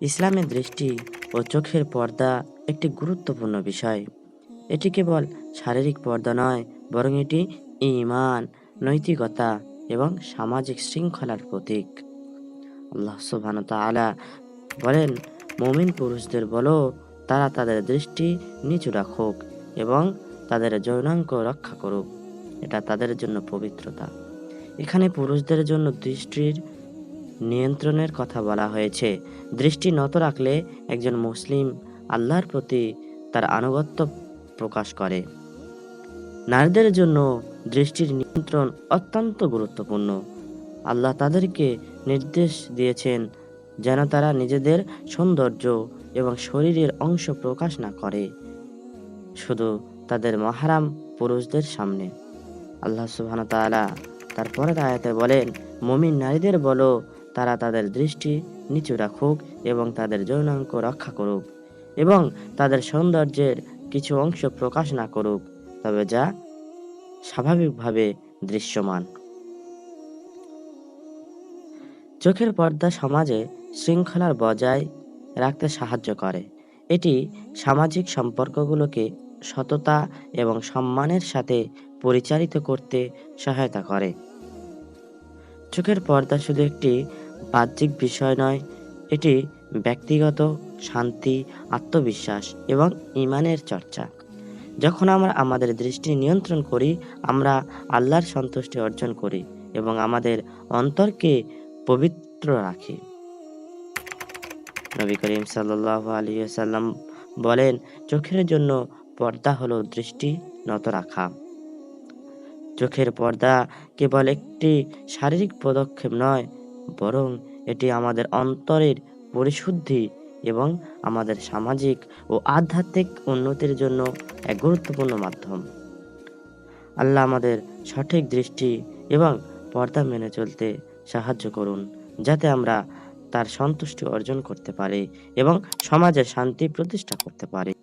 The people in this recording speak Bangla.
ইসলামের দৃষ্টি ও চোখের পর্দা একটি গুরুত্বপূর্ণ বিষয়। এটি কেবল শারীরিক পর্দা নয়, বরং এটি ঈমান, নৈতিকতা এবং সামাজিক শৃঙ্খলার প্রতীক। আল্লাহ সুবহানাহু ওয়া তাআলা বলেন, মুমিন পুরুষদের বলো, তারা তাদের দৃষ্টি নিচু রাখুক এবং তাদের যৌনাঙ্গ রক্ষা করুক, এটা তাদের জন্য পবিত্রতা। এখানে পুরুষদের জন্য দৃষ্টির নিয়ন্ত্রণের কথা বলা হয়েছে। দৃষ্টি নত রাখলে একজন মুসলিম আল্লাহর প্রতি তার আনুগত্য প্রকাশ করে। নারীদের জন্য দৃষ্টির নিয়ন্ত্রণ অত্যন্ত গুরুত্বপূর্ণ। আল্লাহ তাদেরকে নির্দেশ দিয়েছেন যেন তারা নিজেদের সৌন্দর্য এবং শরীরের অংশ প্রকাশ না করে, শুধু তাদের মাহরাম পুরুষদের সামনে। আল্লাহ সুবহানাহু ওয়া তাআলা তার পরের আয়াতে বলেন, মুমিন নারীদের বলো, তারা তাদের দৃষ্টি নিচু রাখুক এবং তাদের যৌনাঙ্গ রক্ষা করুক এবং তাদের সৌন্দর্যের কিছু অংশ প্রকাশ না করুক, তবে যা স্বাভাবিকভাবে দৃশ্যমান। চোখের পর্দা সমাজে শৃঙ্খলার বজায় রাখতে সাহায্য করে। এটি সামাজিক সম্পর্কগুলোকে সততা এবং সম্মানের সাথে পরিচালিত করতে সহায়তা করে। চোখের পর্দা শুধু একটি বাহ্যিক বিষয় নয়, এটি ব্যক্তিগত শান্তি, আত্মবিশ্বাস এবং ঈমানের চর্চা। যখন আমরা আমাদের দৃষ্টি নিয়ন্ত্রণ করি, আমরা আল্লাহর সন্তুষ্টি অর্জন করি এবং আমাদের অন্তরকে পবিত্র রাখি। নবী করিম সাল্লাল্লাহু আলাইহি ওয়াসাল্লাম বলেন, চোখের জন্য পর্দা হলো দৃষ্টি নত রাখা। চোখের পর্দা কেবল একটি শারীরিক পদক্ষেপ নয়, বরং এটি আমাদের অন্তরের পরিশুদ্ধি এবং আমাদের সামাজিক ও আধ্যাত্মিক উন্নতির জন্য এক গুরুত্বপূর্ণ মাধ্যম। আল্লাহ আমাদের সঠিক দৃষ্টি এবং পর্দা মেনে চলতে সাহায্য করুন, যাতে আমরা তার সন্তুষ্টি অর্জন করতে পারি এবং সমাজে শান্তি প্রতিষ্ঠা করতে পারি।